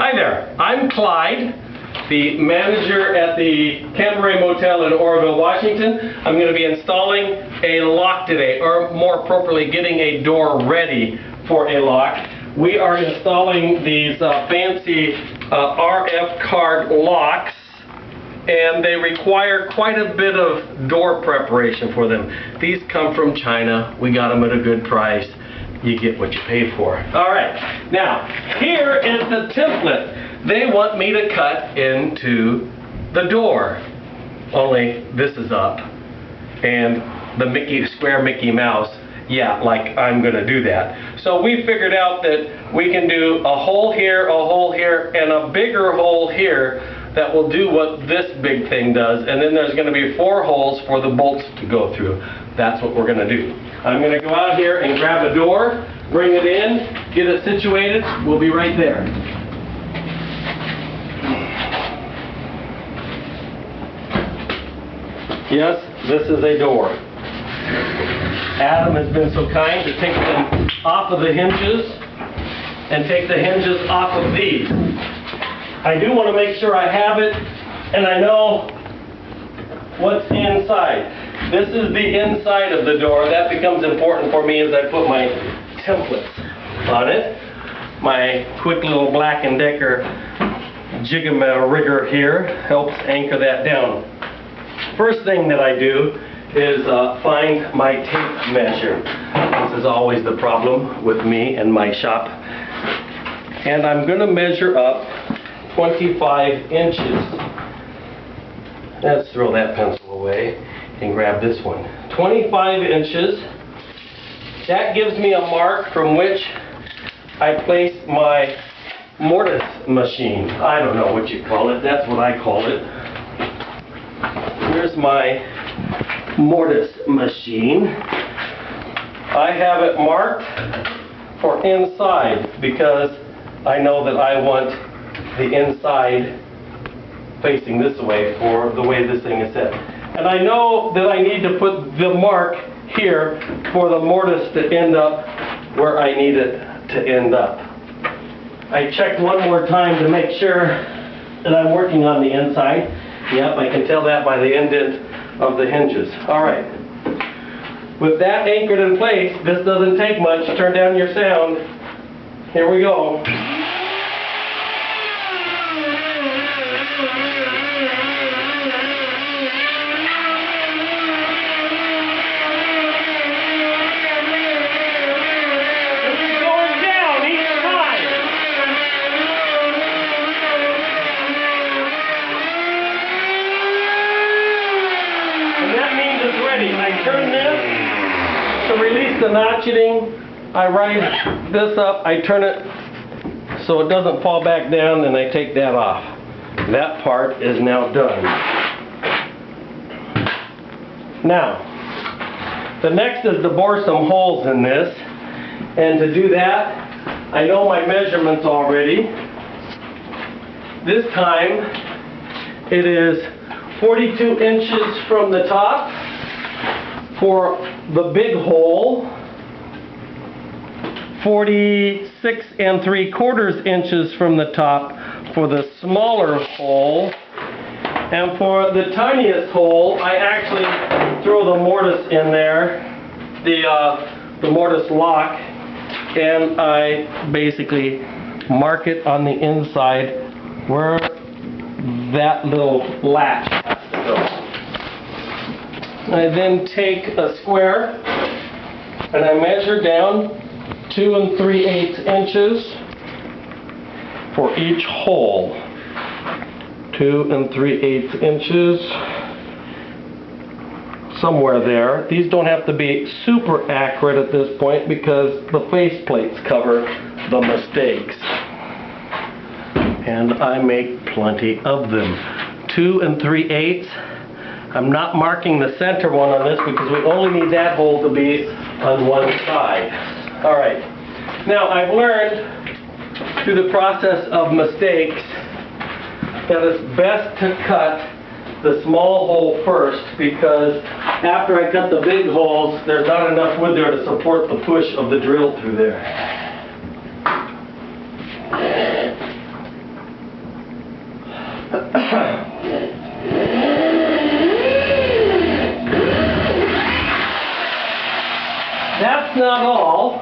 Hi there, I'm Clyde, the manager at the Canterbury Motel in Oroville, Washington. I'm going to be installing a lock today, or more appropriately, getting a door ready for a lock. We are installing these fancy RF card locks, and they require quite a bit of door preparation for them. These come from China. We got them at a good price. You get what you pay for. All right, now here is the template. They want me to cut into the door, only this is up, and the square Mickey Mouse, yeah, like I'm gonna do that. So we figured out that we can do a hole here, and a bigger hole here that will do what this big thing does, and then there's gonna be 4 holes for the bolts to go through. That's what we're gonna do. I'm gonna go out here and grab a door, bring it in, get it situated. We'll be right there. Yes, this is a door. Adam has been so kind to take them off of the hinges and take the hinges off of these. I do want to make sure I have it and I know what's inside. This is the inside of the door. That becomes important for me as I put my templates on it. My quick little Black & Decker jigger here helps anchor that down. First thing that I do is find my tape measure. This is always the problem with me and my shop. And I'm going to measure up 25 inches. Let's throw that pencil away and grab this one. 25 inches. That gives me a mark from which I place my mortise machine. I don't know what you call it. That's what I call it. Here's my mortise machine. I have it marked for inside because I know that I want the inside facing this way for the way this thing is set. And I know that I need to put the mark here for the mortise to end up where I need it to end up. I checked one more time to make sure that I'm working on the inside. Yep, I can tell that by the indent of the hinges. All right. With that anchored in place, this doesn't take much. Turn down your sound. Here we go. I turn this to release the notching. I rise this up, I turn it so it doesn't fall back down, and I take that off. That part is now done. Now, the next is to bore some holes in this, and to do that, I know my measurements already. This time, it is 42 inches from the top for the big hole, 46 3/4 inches from the top for the smaller hole, and for the tiniest hole, I actually throw the mortise in there, the mortise lock, and I basically mark it on the inside where that little latch has to go. I then take a square and I measure down 2 3/8 inches for each hole. 2 3/8 inches, somewhere there. These don't have to be super accurate at this point because the face plates cover the mistakes. And I make plenty of them. 2 3/8. I'm not marking the center one on this because we only need that hole to be on one side. All right. Now, I've learned through the process of mistakes that it's best to cut the small hole first, because after I cut the big holes, there's not enough wood there to support the push of the drill through there. That's not all.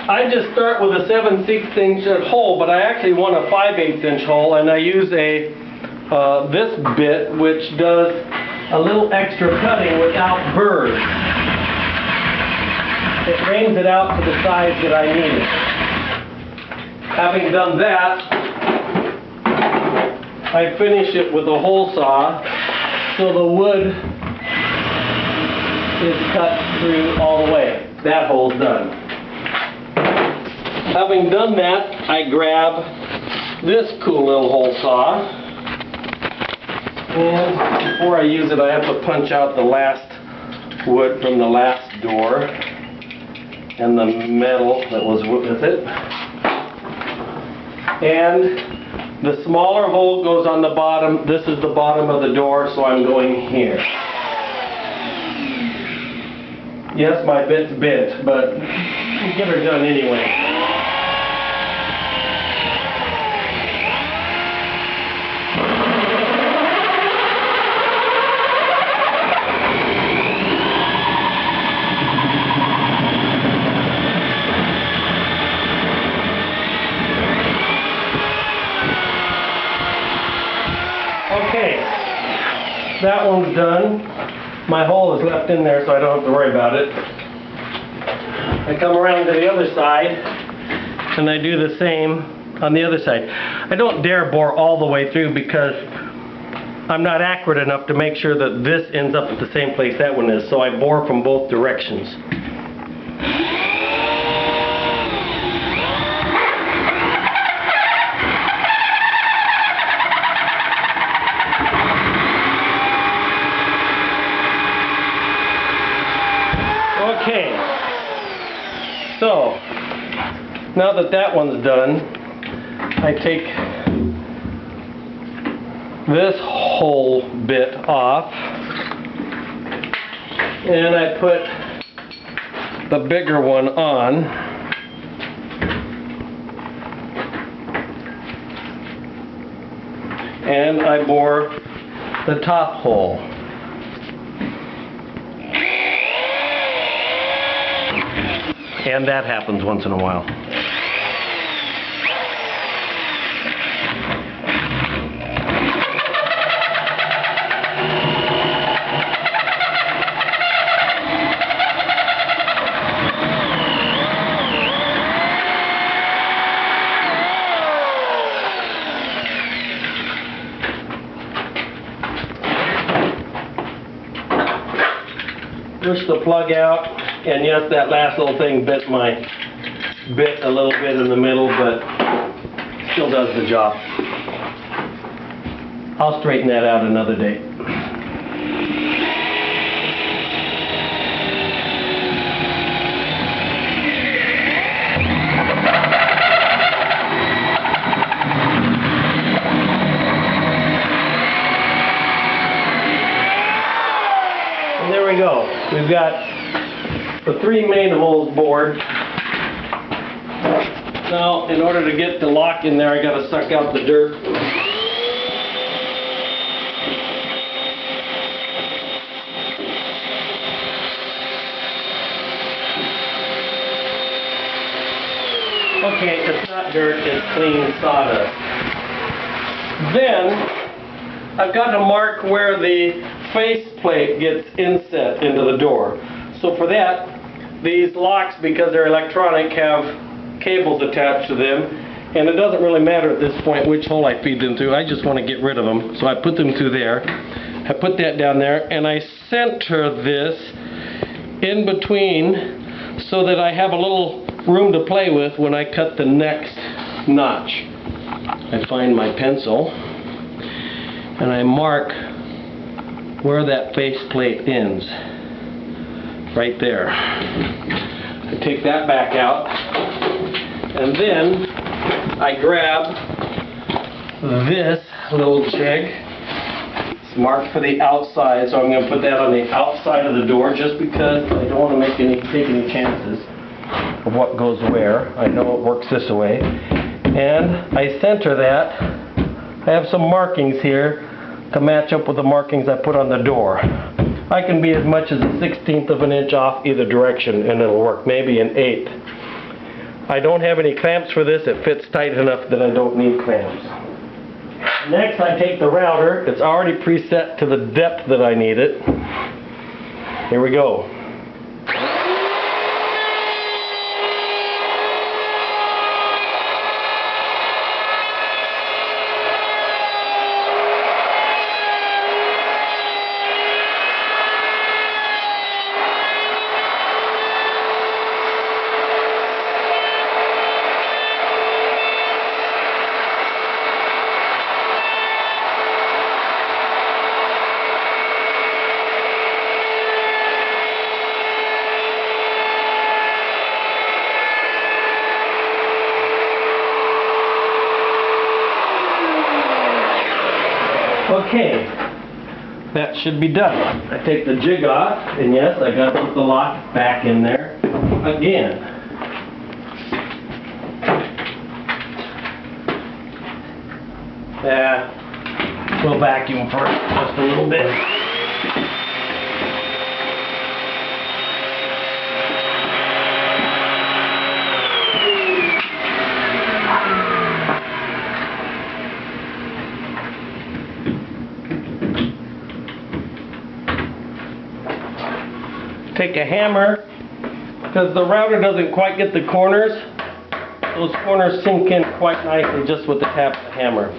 I just start with a 7/16" hole, but I actually want a 5/8" hole, and I use a this bit, which does a little extra cutting without burrs. It reams it out to the size that I need it. Having done that, I finish it with a hole saw, so the wood is cut through all the way. That hole's done. Having done that, I grab this cool little hole saw, and before I use it, I have to punch out the last wood from the last door and the metal that was with it. And the smaller hole goes on the bottom. This is the bottom of the door, so I'm going here. Yes, my bit's bent, but get her done anyway. Okay, that one's done. My hole is left in there, so I don't have to worry about it. I come around to the other side, and I do the same on the other side. I don't dare bore all the way through because I'm not accurate enough to make sure that this ends up at the same place that one is, so I bore from both directions. Okay, so now that that one's done, I take this whole bit off and I put the bigger one on. And I bore the top hole. And that happens once in a while. Push the plug out, and yes, that last little thing bit a little bit in the middle, but still does the job. I'll straighten that out another day. And there we go. We've got the 3 main holes bored. Now, in order to get the lock in there, I got to suck out the dirt. Okay, it's not dirt, it's clean sawdust. Then, I've got to mark where the faceplate gets inset into the door. So for that, these locks, because they're electronic, have cables attached to them, and it doesn't really matter at this point which hole I feed them through. I just want to get rid of them, so I put them through there. I put that down there, and I center this in between so that I have a little room to play with when I cut the next notch. I find my pencil, and I mark where that faceplate ends. Right there. I take that back out, and then I grab this little jig. It's marked for the outside, so I'm going to put that on the outside of the door just because I don't want to take any chances of what goes where. I know it works this way. And I center that. I I have some markings here to match up with the markings I put on the door. I can be as much as a 1/16 of an inch off either direction and it'll work, maybe an 1/8. I don't have any clamps for this. It fits tight enough that I don't need clamps. Next, I take the router. It's already preset to the depth that I need it. Here we go. Okay, that should be done. I take the jig off, and yes, I got to put the lock back in there again. We'll vacuum first, just a little bit. Take a hammer, because the router doesn't quite get the corners. Those corners sink in quite nicely just with the tap of the hammer.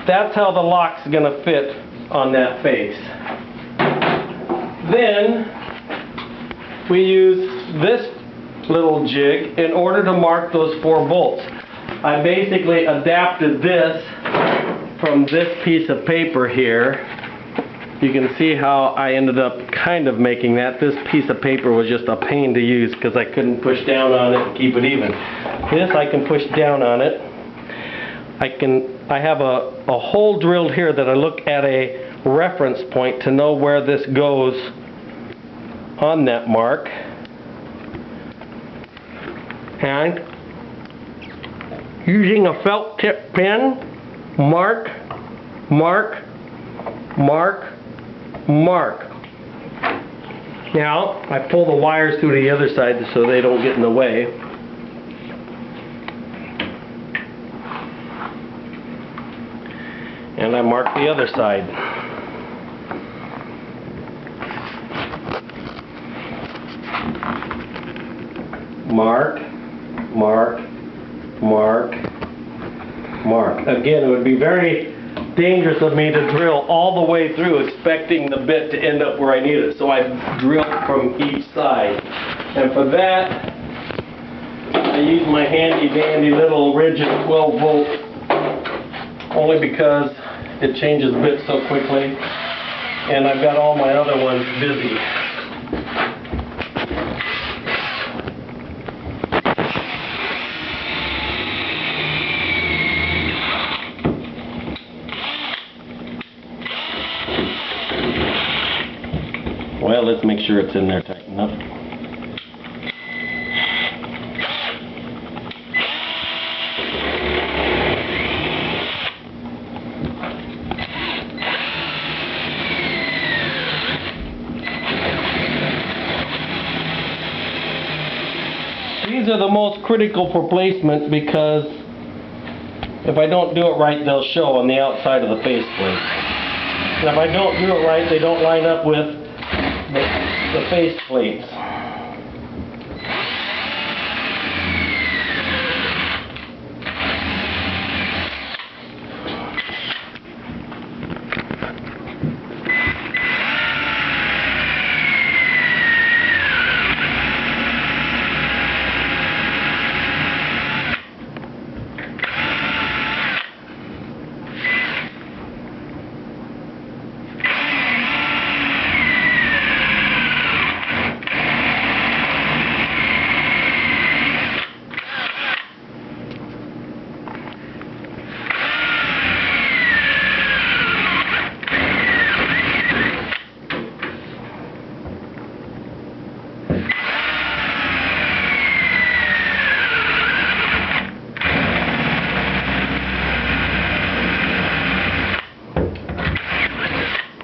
That's how the lock's going to fit on that face. Then we use this little jig in order to mark those 4 bolts. I basically adapted this from this piece of paper here. You can see how I ended up kind of making that. This piece of paper was just a pain to use because I couldn't push down on it and keep it even. This I can push down on it. I have a hole drilled here that I look at a reference point to know where this goes on that mark. And using a felt tip pen, mark, mark, mark, mark. Now, I pull the wires through to the other side so they don't get in the way. And I mark the other side. Mark, mark, mark, mark. Again, it would be very dangerous of me to drill all the way through expecting the bit to end up where I need it. So I drill from each side. And for that, I use my handy dandy little rigid 12 volt only because it changes bits so quickly. And I've got all my other ones busy. Well, let's make sure it's in there tight enough. These are the most critical for placement because if I don't do it right, they'll show on the outside of the faceplate. And if I don't do it right, they don't line up with the face plates.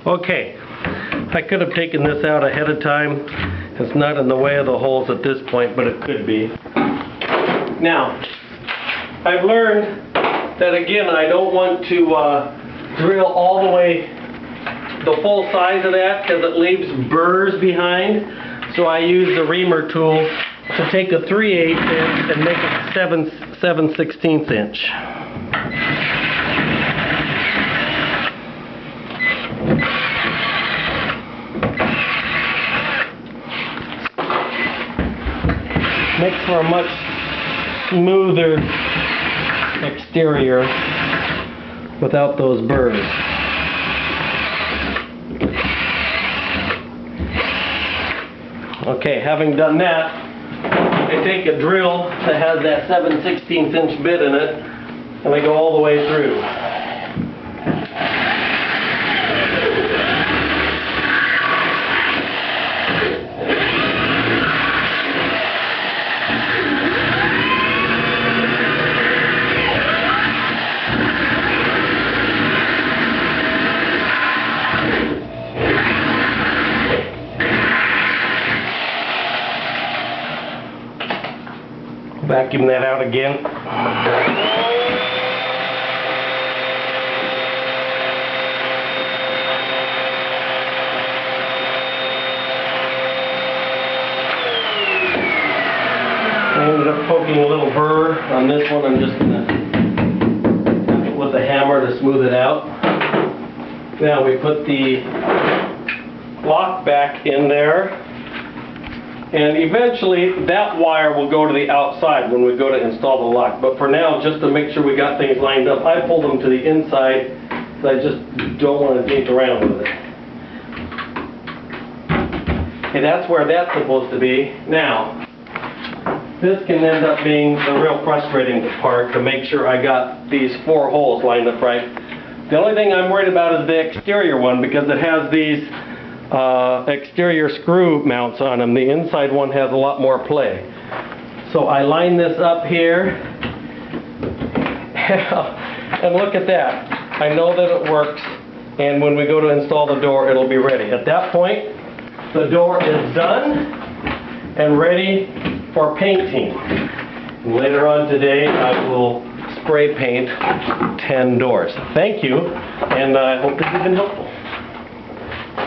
Okay, I could have taken this out ahead of time. It's not in the way of the holes at this point, but it could be. Now, I've learned that again, I don't want to drill all the way the full size of that because it leaves burrs behind. So I use the reamer tool to take a 3/8 inch and make it 7/16 inch. Makes for a much smoother exterior without those burrs. Okay, having done that, I take a drill that has that 7/16 inch bit in it and I go all the way through. Vacuum that out again. I ended up poking a little burr on this one. I'm just going to tap it with a hammer to smooth it out. Now we put the lock back in there. And eventually that wire will go to the outside when we go to install the lock. But for now, just to make sure we got things lined up, I pull them to the inside because I just don't want to dink around with it. Okay, that's where that's supposed to be. Now, this can end up being the real frustrating part to make sure I got these 4 holes lined up right. The only thing I'm worried about is the exterior one because it has these exterior screw mounts on them. The inside one has a lot more play. So I line this up here and look at that. I know that it works, and when we go to install the door it'll be ready. At that point the door is done and ready for painting. And later on today I will spray paint 10 doors. Thank you, and I hope this has been helpful.